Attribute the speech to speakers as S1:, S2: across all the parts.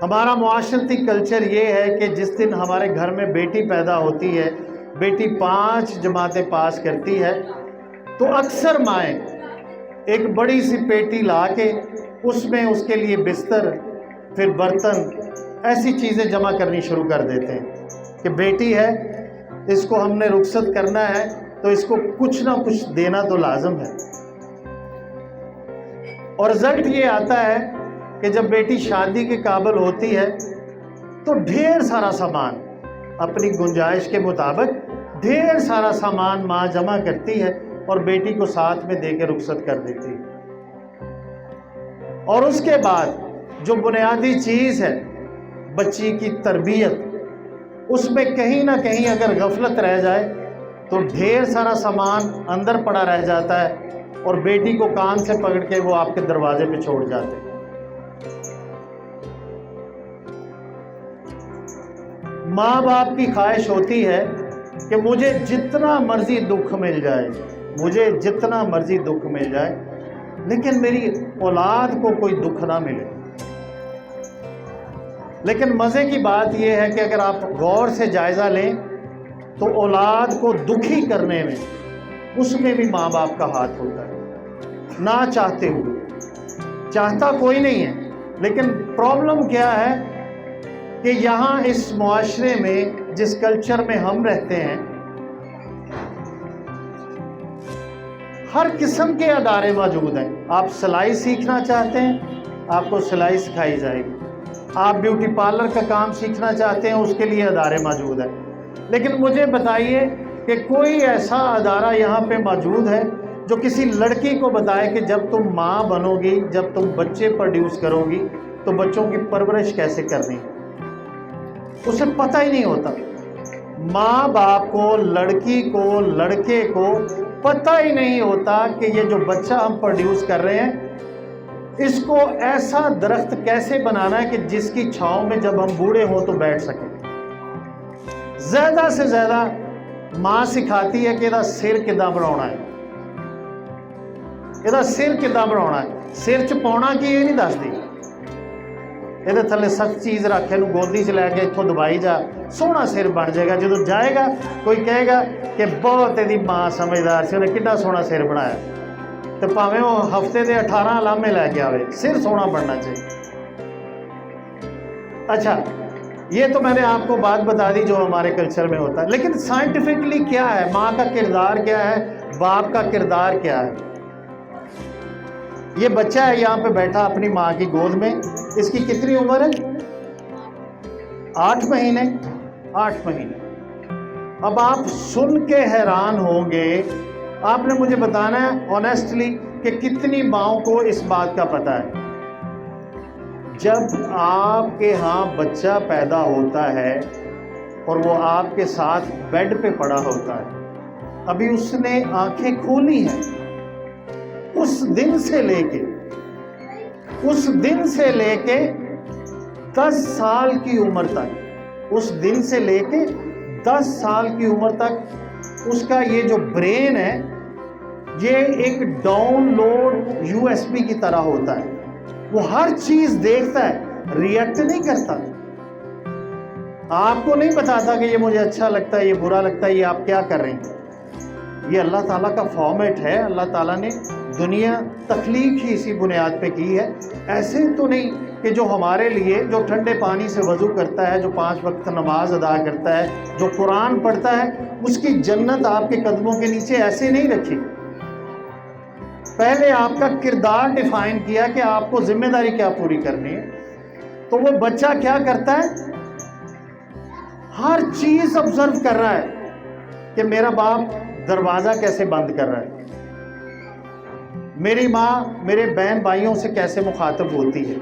S1: ہمارا معاشرتی کلچر یہ ہے کہ جس دن ہمارے گھر میں بیٹی پیدا ہوتی ہے، بیٹی 5 جماعتیں پاس کرتی ہے، تو اکثر مائیں ایک بڑی سی پیٹی لا کے اس میں اس کے لیے بستر، پھر برتن، ایسی چیزیں جمع کرنی شروع کر دیتے ہیں کہ بیٹی ہے، اس کو ہم نے رخصت کرنا ہے تو اس کو کچھ نہ کچھ دینا تو لازم ہے۔ اور رزلٹ یہ آتا ہے کہ جب بیٹی شادی کے قابل ہوتی ہے تو ڈھیر سارا سامان، اپنی گنجائش کے مطابق ڈھیر سارا سامان ماں جمع کرتی ہے اور بیٹی کو ساتھ میں دے کے رخصت کر دیتی ہے۔ اور اس کے بعد جو بنیادی چیز ہے بچی کی تربیت، اس میں کہیں نہ کہیں اگر غفلت رہ جائے تو ڈھیر سارا سامان اندر پڑا رہ جاتا ہے اور بیٹی کو کان سے پکڑ کے وہ آپ کے دروازے پہ چھوڑ جاتے ہیں۔ ماں باپ کی خواہش ہوتی ہے کہ مجھے جتنا مرضی دکھ مل جائے، مجھے جتنا مرضی دکھ مل جائے، لیکن میری اولاد کو کوئی دکھ نہ ملے۔ لیکن مزے کی بات یہ ہے کہ اگر آپ غور سے جائزہ لیں تو اولاد کو دکھی کرنے میں اس میں بھی ماں باپ کا ہاتھ ہوتا ہے، نہ چاہتے ہوئے۔ چاہتا کوئی نہیں ہے، لیکن پرابلم کیا ہے کہ یہاں اس معاشرے میں جس کلچر میں ہم رہتے ہیں، ہر قسم کے ادارے موجود ہیں۔ آپ سلائی سیکھنا چاہتے ہیں، آپ کو سلائی سکھائی جائے گی۔ آپ بیوٹی پارلر کا کام سیکھنا چاہتے ہیں، اس کے لیے ادارے موجود ہیں۔ لیکن مجھے بتائیے کہ کوئی ایسا ادارہ یہاں پہ موجود ہے جو کسی لڑکی کو بتائے کہ جب تم ماں بنو گی، جب تم بچے پروڈیوس کرو گی تو بچوں کی پرورش کیسے کرنی ہے؟ اسے پتہ ہی نہیں ہوتا۔ ماں باپ کو، لڑکی کو، لڑکے کو پتہ ہی نہیں ہوتا کہ یہ جو بچہ ہم پروڈیوس کر رہے ہیں، اس کو ایسا درخت کیسے بنانا ہے کہ جس کی چھاؤں میں جب ہم بوڑھے ہوں تو بیٹھ سکیں۔ زیادہ سے زیادہ ماں سکھاتی ہے کہ یہ سر کداں بنانا ہے، یہ سر کداں بنانا ہے، سر چپاؤنا کی یہ نہیں دس دی، یہ تھلے سخت چیز رکھ کے گودی چ لے کے اتوں دبائی جا، سونا سر بن جائے گا۔ جدو جائے گا کوئی کہے گا کہ بہت یہ ماں سمجھدار سی، انہیں کتنا سونا سر بنایا، تو پاویں وہ ہفتے دے 18 علامے لے کے آوے، سر سونا بننا چاہیے۔ اچھا، یہ تو میں نے آپ کو بات بتا دی جو ہمارے کلچر میں ہوتا ہے، لیکن سائنٹیفکلی کیا ہے؟ ماں کا کردار کیا ہے؟ باپ کا کردار کیا ہے؟ یہ بچہ ہے یہاں پہ بیٹھا اپنی ماں کی گود میں، اس کی کتنی عمر ہے؟ 8 مہینے۔ 8 مہینے۔ اب آپ سن کے حیران ہوں گے، آپ نے مجھے بتانا ہے آنیسٹلی کہ کتنی ماؤں کو اس بات کا پتہ ہے۔ جب آپ کے ہاں بچہ پیدا ہوتا ہے اور وہ آپ کے ساتھ بیڈ پہ پڑا ہوتا ہے، ابھی اس نے آنکھیں کھولی ہیں، اس دن سے لے کے 10 سال کی عمر تک، اس دن سے لے کے 10 سال کی عمر تک اس کا یہ جو برین ہے، یہ ایک ڈاؤن لوڈ USB کی طرح ہوتا ہے۔ وہ ہر چیز دیکھتا ہے، ریئیکٹ نہیں کرتا۔ آپ کو نہیں بتاتا کہ یہ مجھے اچھا لگتا ہے، یہ برا لگتا ہے، یہ آپ کیا کر رہے ہیں۔ یہ اللہ تعالیٰ کا فارمیٹ ہے۔ اللہ تعالیٰ نے دنیا تخلیق ہی اسی بنیاد پہ کی ہے۔ ایسے تو نہیں کہ جو ہمارے لیے، جو ٹھنڈے پانی سے وضو کرتا ہے، جو 5 وقت نماز ادا کرتا ہے، جو قرآن پڑھتا ہے، اس کی جنت آپ کے قدموں کے نیچے ایسے نہیں رکھی۔ پہلے آپ کا کردار ڈیفائن کیا کہ آپ کو ذمہ داری کیا پوری کرنی ہے۔ تو وہ بچہ کیا کرتا ہے؟ ہر چیز آبزرو کر رہا ہے کہ میرا باپ دروازہ کیسے بند کر رہا ہے، میری ماں میرے بہن بھائیوں سے کیسے مخاطب ہوتی ہے،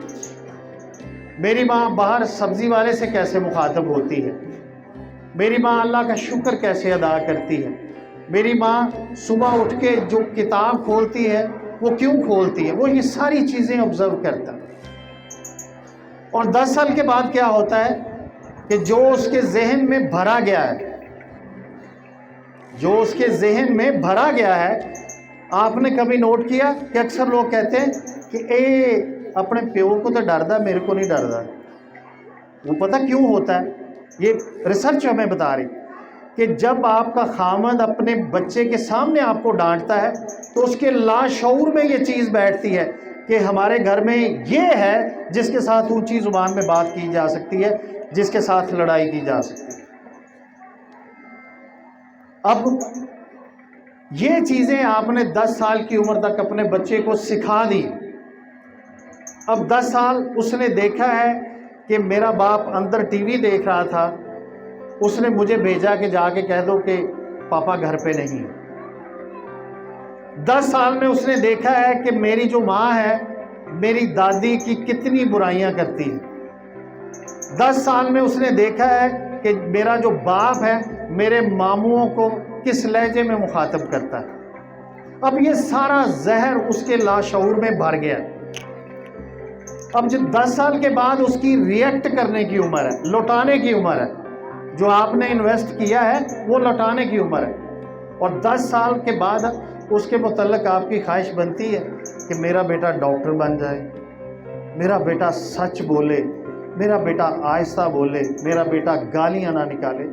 S1: میری ماں باہر سبزی والے سے کیسے مخاطب ہوتی ہے، میری ماں اللہ کا شکر کیسے ادا کرتی ہے، میری ماں صبح اٹھ کے جو کتاب کھولتی ہے وہ کیوں کھولتی ہے۔ وہ یہ ساری چیزیں آبزرو کرتا ہے۔ اور 10 سال کے بعد کیا ہوتا ہے کہ جو اس کے ذہن میں بھرا گیا ہے، جو اس کے ذہن میں بھرا گیا ہے، آپ نے کبھی نوٹ کیا کہ اکثر لوگ کہتے ہیں کہ اے اپنے پیو کو تو ڈردا، میرے کو نہیں ڈردا۔ وہ پتہ کیوں ہوتا ہے؟ یہ ریسرچ ہمیں بتا رہی کہ جب آپ کا خامند اپنے بچے کے سامنے آپ کو ڈانٹتا ہے تو اس کے لاشعور میں یہ چیز بیٹھتی ہے کہ ہمارے گھر میں یہ ہے جس کے ساتھ اونچی زبان میں بات کی جا سکتی ہے، جس کے ساتھ لڑائی کی جا سکتی ہے۔ اب یہ چیزیں آپ نے 10 سال کی عمر تک اپنے بچے کو سکھا دی۔ اب 10 سال اس نے دیکھا ہے کہ میرا باپ اندر ٹی وی دیکھ رہا تھا، اس نے مجھے بھیجا کہ جا کے کہہ دو کہ پاپا گھر پہ نہیں۔ 10 سال میں اس نے دیکھا ہے کہ میری جو ماں ہے میری دادی کی کتنی برائیاں کرتی ہے۔ 10 سال میں اس نے دیکھا ہے کہ میرا جو باپ ہے میرے ماموں کو کس لہجے میں مخاطب کرتا ہے۔ اب یہ سارا زہر اس کے لاشعور میں بھر گیا۔ اب جب 10 سال کے بعد اس کی ریئیکٹ کرنے کی عمر ہے، لوٹانے کی عمر ہے، جو آپ نے انویسٹ کیا ہے وہ لوٹانے کی عمر ہے۔ اور 10 سال کے بعد اس کے متعلق آپ کی خواہش بنتی ہے کہ میرا بیٹا ڈاکٹر بن جائے، میرا بیٹا سچ بولے، میرا بیٹا آہستہ بولے، میرا بیٹا گالیاں نہ نکالے۔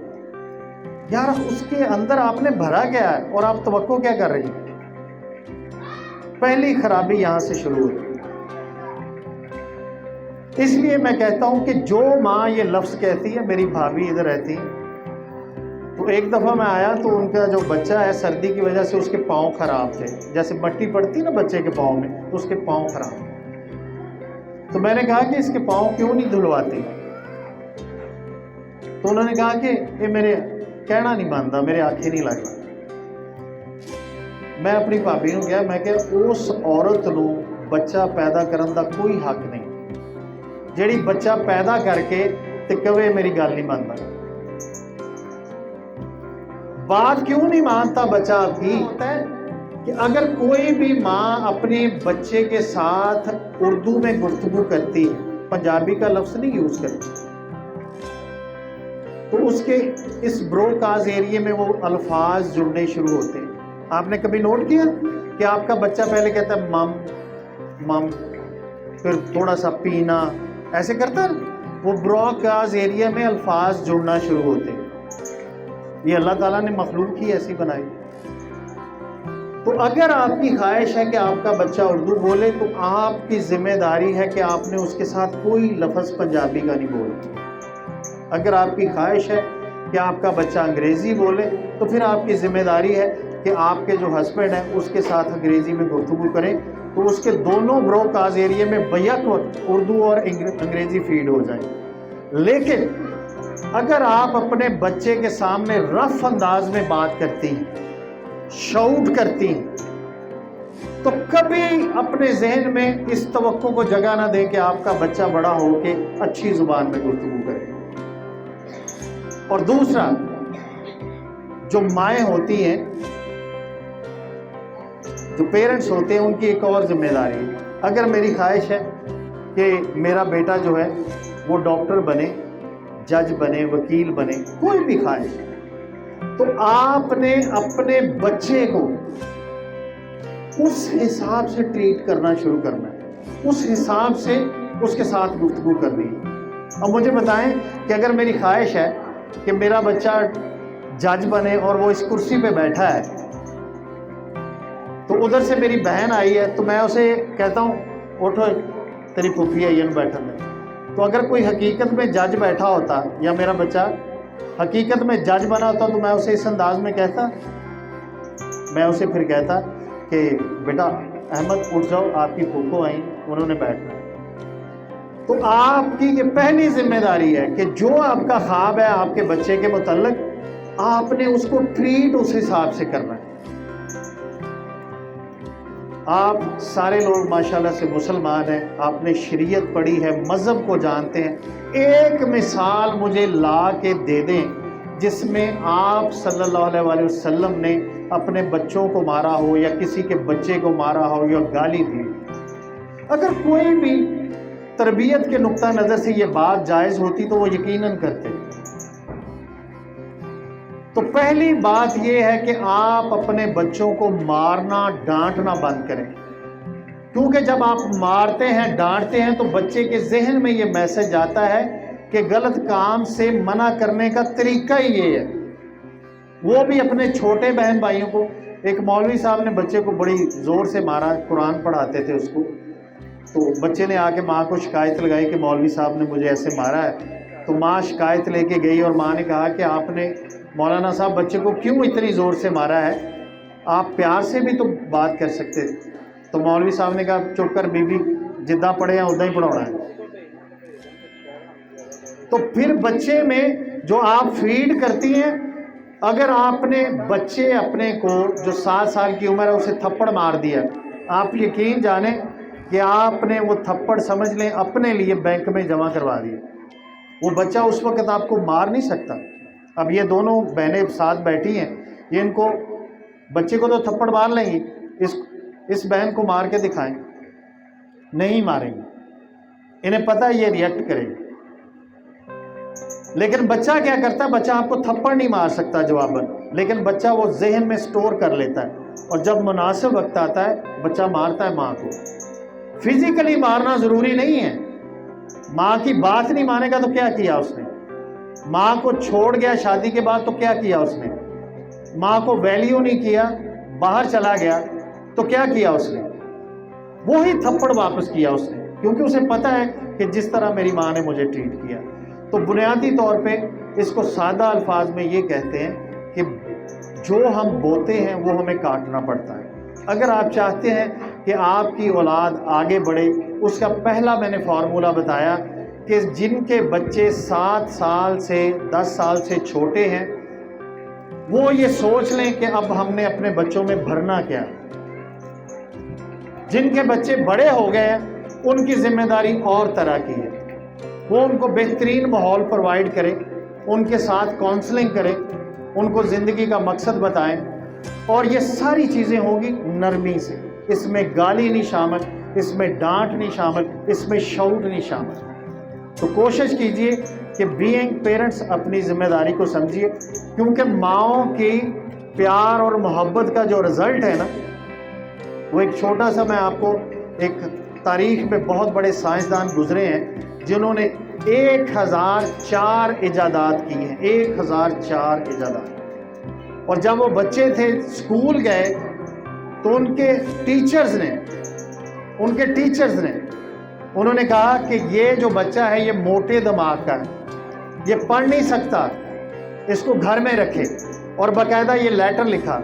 S1: یار اس کے اندر آپ نے بھرا گیا ہے اور آپ توقع کیا کر رہی ہیں؟ پہلی خرابی یہاں سے شروع ہوئی۔ اس لیے میں کہتا ہوں کہ جو ماں یہ لفظ کہتی ہے، میری بھابھی ادھر رہتی ہیں، تو ایک دفعہ میں آیا تو ان کا جو بچہ ہے سردی کی وجہ سے اس کے پاؤں خراب تھے، جیسے مٹی پڑتی نا بچے کے پاؤں میں، تو اس کے پاؤں خراب۔ تو میں نے کہا کہ اس کے پاؤں کیوں نہیں دھلواتی؟ تو انہوں نے کہا کہ یہ میرے کہنا نہیں مانتا، میرے آنکھیں نہیں لگتا۔ میں اپنی بھابھی نوں کہا، میں کہ اس عورت نو بچہ پیدا کرن دا کوئی حق نہیں جیڑی بچہ پیدا کر کے تے کہے میری گل نہیں مانتا۔ بات کیوں نہیں مانتا بچہ آپ کی؟ کہ اگر کوئی بھی ماں اپنے بچے کے ساتھ اردو میں گفتگو کرتی ہے، پنجابی کا لفظ نہیں یوز کرتی، تو اس کے اس بروکاز ایریے میں وہ الفاظ جڑنے شروع ہوتے ہیں۔ آپ نے کبھی نوٹ کیا کہ آپ کا بچہ پہلے کہتا ہے مم مم، پھر تھوڑا سا پینا، ایسے کرتا ہے، وہ بروکاز ایریا میں الفاظ جڑنا شروع ہوتے ہیں۔ یہ اللہ تعالیٰ نے مخلوق ہی ایسی بنائی۔ تو اگر آپ کی خواہش ہے کہ آپ کا بچہ اردو بولے تو آپ کی ذمہ داری ہے کہ آپ نے اس کے ساتھ کوئی لفظ پنجابی کا نہیں بولنا۔ اگر آپ کی خواہش ہے کہ آپ کا بچہ انگریزی بولے تو پھر آپ کی ذمہ داری ہے کہ آپ کے جو ہسبینڈ ہیں اس کے ساتھ انگریزی میں گفتگو کریں تو اس کے دونوں بروکاز ایریے میں بیک وقت اردو اور انگریزی فیڈ ہو جائیں۔ لیکن اگر آپ اپنے بچے کے سامنے رف انداز میں بات کرتی ہیں، شاؤٹ کرتی ہیں، تو کبھی اپنے ذہن میں اس توقع کو جگہ نہ دیں کہ آپ کا بچہ بڑا ہو کے اچھی زبان میں گفتگو کرے۔ اور دوسرا، جو مائیں ہوتی ہیں، جو پیرنٹس ہوتے ہیں، ان کی ایک اور ذمہ داری ہے۔ اگر میری خواہش ہے کہ میرا بیٹا جو ہے وہ ڈاکٹر بنے، جج بنے، وکیل بنے، کوئی بھی خواہش ہے، تو آپ نے اپنے بچے کو اس حساب سے ٹریٹ کرنا شروع کرنا ہے، اس حساب سے اس کے ساتھ گفتگو کرنی ہے۔ اب مجھے بتائیں کہ اگر میری خواہش ہے کہ میرا بچہ جج بنے اور وہ اس کرسی پہ بیٹھا ہے، تو ادھر سے میری بہن آئی ہے تو میں اسے کہتا ہوں اٹھو تیری پھوپھی آئی ہے بیٹھا میں۔ تو اگر کوئی حقیقت میں جج بیٹھا ہوتا یا میرا بچہ حقیقت میں جج بنا ہوتا تو میں اسے اس انداز میں کہتا، میں اسے پھر کہتا کہ بیٹا احمد اٹھ جاؤ، آپ کی پھوپھو آئیں، انہوں نے بیٹھنا۔ تو آپ کی یہ پہلی ذمہ داری ہے کہ جو آپ کا خواب ہے آپ کے بچے کے متعلق، آپ نے اس کو ٹریٹ اس حساب سے کرنا ہے۔ آپ سارے لوگ ماشاءاللہ سے مسلمان ہیں، آپ نے شریعت پڑھی ہے، مذہب کو جانتے ہیں۔ ایک مثال مجھے لا کے دے دیں جس میں آپ صلی اللہ علیہ وآلہ وسلم نے اپنے بچوں کو مارا ہو یا کسی کے بچے کو مارا ہو یا گالی دی۔ اگر کوئی بھی تربیت کے نقطہ نظر سے یہ بات جائز ہوتی تو وہ یقیناً کرتے۔ تو پہلی بات یہ ہے کہ آپ اپنے بچوں کو مارنا ڈانٹنا بند کریں، کیونکہ جب آپ مارتے ہیں ڈانٹتے ہیں تو بچے کے ذہن میں یہ میسج آتا ہے کہ غلط کام سے منع کرنے کا طریقہ ہی یہ ہے. وہ بھی اپنے چھوٹے بہن بھائیوں کو. ایک مولوی صاحب نے بچے کو بڑی زور سے مارا، قرآن پڑھاتے تھے اس کو، تو بچے نے آ کے ماں کو شکایت لگائی کہ مولوی صاحب نے مجھے ایسے مارا ہے. تو ماں شکایت لے کے گئی اور ماں نے کہا کہ آپ نے مولانا صاحب بچے کو کیوں اتنی زور سے مارا ہے، آپ پیار سے بھی تو بات کر سکتے تھے. تو مولوی صاحب نے کہا چپ کر بی بی، جدہ پڑھے ہیں ادا ہی پڑھانا ہے. تو پھر بچے میں جو آپ فیڈ کرتی ہیں، اگر آپ نے بچے اپنے کو جو 7 سال کی عمر ہے اسے تھپڑ مار دیا، آپ یقین جانیں کہ آپ نے وہ تھپڑ سمجھ لیں اپنے لیے بینک میں جمع کروا دیا. وہ بچہ اس وقت آپ کو مار نہیں سکتا. اب یہ دونوں بہنیں ساتھ بیٹھی ہیں، یہ ان کو بچے کو تو تھپڑ مار لیں گی، اس بہن کو مار کے دکھائیں، نہیں ماریں گے، انہیں پتہ یہ ریئیکٹ کرے گی. لیکن بچہ کیا کرتا ہے، بچہ آپ کو تھپڑ نہیں مار سکتا جواباً، لیکن بچہ وہ ذہن میں سٹور کر لیتا ہے، اور جب مناسب وقت آتا ہے بچہ مارتا ہے ماں کو. فزیکلی مارنا ضروری نہیں ہے. ماں کی بات نہیں مانے گا تو کیا کیا اس نے؟ ماں کو چھوڑ گیا شادی کے بعد تو کیا کیا اس نے؟ ماں کو ویلیو نہیں کیا، باہر چلا گیا تو کیا کیا اس نے؟ وہی تھپڑ واپس کیا اس نے، کیونکہ اسے پتہ ہے کہ جس طرح میری ماں نے مجھے ٹریٹ کیا. تو بنیادی طور پہ اس کو سادہ الفاظ میں یہ کہتے ہیں کہ جو ہم بوتے ہیں وہ ہمیں کاٹنا پڑتا ہے. اگر آپ چاہتے ہیں کہ آپ کی اولاد آگے بڑھے، اس کا پہلا میں نے فارمولہ بتایا کہ جن کے بچے 7 سال سے 10 سال سے چھوٹے ہیں وہ یہ سوچ لیں کہ اب ہم نے اپنے بچوں میں بھرنا کیا. جن کے بچے بڑے ہو گئے ہیں ان کی ذمہ داری اور طرح کی ہے. وہ ان کو بہترین ماحول پرووائڈ کریں، ان کے ساتھ کاؤنسلنگ کریں، ان کو زندگی کا مقصد بتائیں، اور یہ ساری چیزیں ہوں گی نرمی سے. اس میں گالی نہیں شامل، اس میں ڈانٹ نہیں شامل، اس میں شاؤٹ نہیں شامل. تو کوشش کیجئے کہ بینگ پیرنٹس اپنی ذمہ داری کو سمجھیے، کیونکہ ماؤں کی پیار اور محبت کا جو رزلٹ ہے نا، وہ ایک چھوٹا سا، میں آپ کو ایک تاریخ میں بہت بڑے سائنسدان گزرے ہیں جنہوں نے 1004 ایجادات کی ہیں، 1004 ایجادات. اور جب وہ بچے تھے اسکول گئے تو ان کے ٹیچرز نے انہوں نے کہا کہ یہ جو بچہ ہے یہ موٹے دماغ کا ہے، یہ پڑھ نہیں سکتا، اس کو گھر میں رکھے. اور باقاعدہ یہ لیٹر لکھا.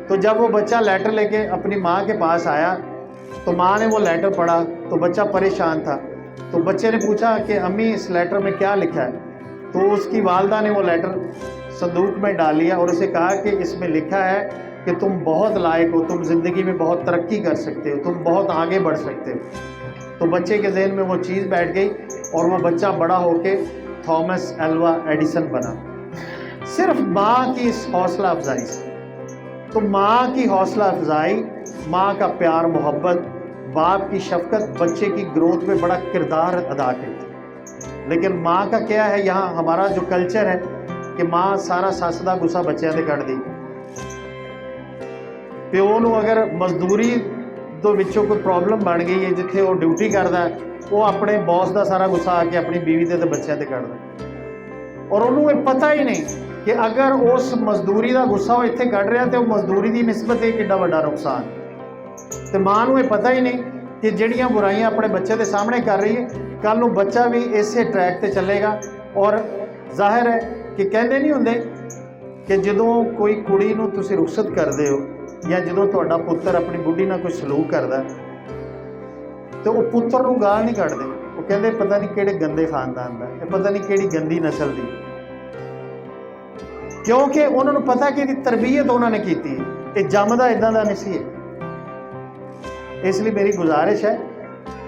S1: تو جب وہ بچہ لیٹر لے کے اپنی ماں کے پاس آیا تو ماں نے وہ لیٹر پڑھا تو بچہ پریشان تھا. تو بچے نے پوچھا کہ امی اس لیٹر میں کیا لکھا ہے؟ تو اس کی والدہ نے وہ لیٹر صندوق میں ڈال لیا اور اسے کہا کہ اس میں لکھا ہے کہ تم بہت لائق ہو، تم زندگی میں بہت ترقی کر سکتے ہو، تم بہت آگے بڑھ سکتے ہو. تو بچے کے ذہن میں وہ چیز بیٹھ گئی اور وہ بچہ بڑا ہو کے تھامس ایلوا ایڈیسن بنا، صرف ماں کی اس حوصلہ افزائی سے. تو ماں کی حوصلہ افزائی، ماں کا پیار محبت، باپ کی شفقت بچے کی گروتھ میں بڑا کردار ادا کرتی. لیکن ماں کا کیا ہے، یہاں ہمارا جو کلچر ہے کہ ماں سارا سسدا گسا بچیاں تے کٹ دی. پیو نو اگر مزدوری تو وچوں کوئی پرابلم بن گئی ہے، جتھے وہ ڈیوٹی کردا ہے وہ اپنے باس دا سارا گسا آ کے اپنی بیوی تے بچیاں تے کٹ دا. اور انہوں یہ پتہ ہی نہیں کہ اگر اس مزدوری دا گسا وہ اتنے کٹ رہا تو مزدوری دی نسبت ایک ایڈا بڑا نقصان. تو ماں نو یہ پتہ ہی نہیں کہ جڑیاں برائیاں اپنے بچے دے سامنے کر رہی ہے، کل نو بچہ بھی اسی ٹریک تے چلے گا. اور ظاہر ہے کہ کہندے نہیں ہوندے کہ جدوں کوئی کڑی نو تسی رخصت کردے ہو یا جدوں تہاڈا پتر اپنی بڈھی نال کوئی سلوک کردا تو وہ پتر نو گال نہیں کڈدے، وہ کہندے پتہ نہیں کہڑے گندے خاندان دا، یہ پتہ نہیں کہڑی گندی نسل دی. کیونکہ انہوں نے پتا کہ تربیت انہوں نے کیتی ہے، یہ جمدا ادا دا نہیں سی. اس لیے میری گزارش ہے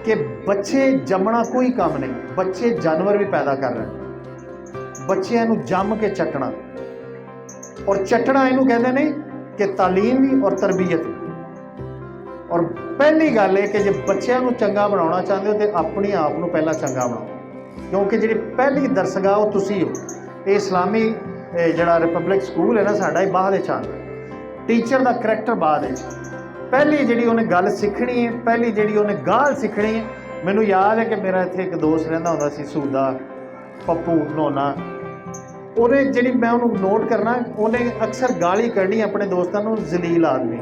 S1: کہ بچے جمنا کوئی کام نہیں، بچے جانور بھی پیدا کر رہے ہیں. بچیاں نو جم کے چٹنا، اور چٹنا اینو کہتے ہیں کہ تعلیم بھی اور تربیت بھی. اور پہلی گل ہے کہ جب بچیاں نو چنگا بنانا چاہتے ہو تو اپنی آپ نو پہلا چنگا بناؤ، کیونکہ جی پہلی درسگاہ وہ تسی ہو. یہ اسلامی جڑا ریپبلک سکول ہے نا ساڈا، یہ بعد آنا، ٹیچر دا کریکٹر بعد. پہلی جڑی انہیں گل سیکھنی ہے، پہلی جڑی انہیں گال سیکھنی ہے. مینوں یاد ہے کہ میرا اتنے ایک دوست رہندا ہوندا سی سودا، ਪੱਪੂ ਨੋਨਾ, ਉਹਨੇ ਜਿਹੜੀ ਮੈਂ ਉਹਨੂੰ ਨੋਟ ਕਰਨਾ, ਉਹਨੇ ਅਕਸਰ ਗਾਲੀ ਕੱਢਣੀ ਆਪਣੇ ਦੋਸਤਾਂ ਨੂੰ, ਜ਼ਲੀਲ ਆਦਮੀ।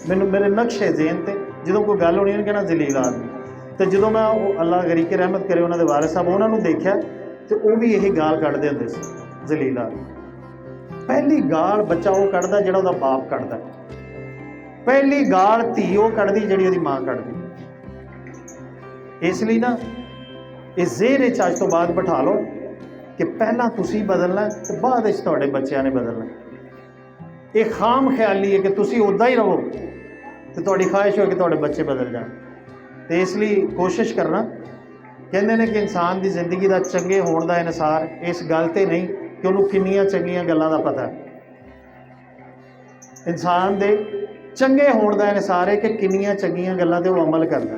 S1: ਮੈਨੂੰ ਮੇਰੇ ਨਕਸ਼ੇ ਜ਼ੇਨ ਤੇ ਜਦੋਂ ਕੋਈ ਗੱਲ ਹੋਣੀ ਉਹਨੇ ਕਹਿਣਾ ਜ਼ਲੀਲ ਆਦਮੀ। ਤੇ ਜਦੋਂ ਮੈਂ ਉਹ ਅੱਲਾ ਗਰੀਕੇ ਰਹਿਮਤ ਕਰੇ ਉਹਨਾਂ ਦੇ ਵਾਰਿਸ ਸਾਹਿਬ, ਉਹਨਾਂ ਨੂੰ ਦੇਖਿਆ ਤੇ ਉਹ ਵੀ ਇਹੀ ਗਾਲ ਕੱਢਦੇ ਹੁੰਦੇ ਸੀ, ਜ਼ਲੀਲ ਆਦਮੀ। ਪਹਿਲੀ ਗਾਲ ਬੱਚਾ ਉਹ ਕੱਢਦਾ ਜਿਹੜਾ ਉਹਦਾ ਬਾਪ ਕੱਢਦਾ, ਪਹਿਲੀ ਗਾਲ ਧੀ ਉਹ ਕੱਢਦੀ ਜਿਹੜੀ ਉਹਦੀ ਮਾਂ ਕੱਢਦੀ। ਇਸ ਲਈ ਨਾ ਇਹ ਜ਼ੇਹਨ 'ਚ ਅੱਜ ਤੋਂ ਬਾਅਦ ਬਿਠਾ ਲਓ ਕਿ ਪਹਿਲਾਂ ਤੁਸੀਂ ਬਦਲਣਾ ਤੇ ਬਾਅਦ ਵਿੱਚ ਤੁਹਾਡੇ ਬੱਚਿਆਂ ਨੇ ਬਦਲਣਾ। ਇਹ ਖਾਮ ਖਿਆਲੀ ਹੈ ਕਿ ਤੁਸੀਂ ਉੱਦਾਂ ਹੀ ਰਹੋ ਤੇ ਤੁਹਾਡੀ ਖਾਹਿਸ਼ ਹੋ ਕਿ ਤੁਹਾਡੇ ਬੱਚੇ ਬਦਲ ਜਾਣ। ਤੇ ਇਸ ਲਈ ਕੋਸ਼ਿਸ਼ ਕਰਨਾ, ਕਹਿੰਦੇ ਨੇ ਕਿ ਇਨਸਾਨ ਦੀ ਜ਼ਿੰਦਗੀ ਦਾ ਚੰਗੇ ਹੋਣ ਦਾ ਇਨਸਾਰ ਇਸ ਗੱਲ ਤੇ ਨਹੀਂ ਕਿ ਉਹਨੂੰ ਕਿੰਨੀਆਂ ਚੰਗੀਆਂ ਗੱਲਾਂ ਦਾ ਪਤਾ ਹੈ। ਇਨਸਾਨ ਦੇ ਚੰਗੇ ਹੋਣ ਦਾ ਇਨਸਾਰ ਹੈ ਕਿ ਕਿੰਨੀਆਂ ਚੰਗੀਆਂ ਗੱਲਾਂ ਤੇ ਉਹ ਅਮਲ ਕਰਦਾ,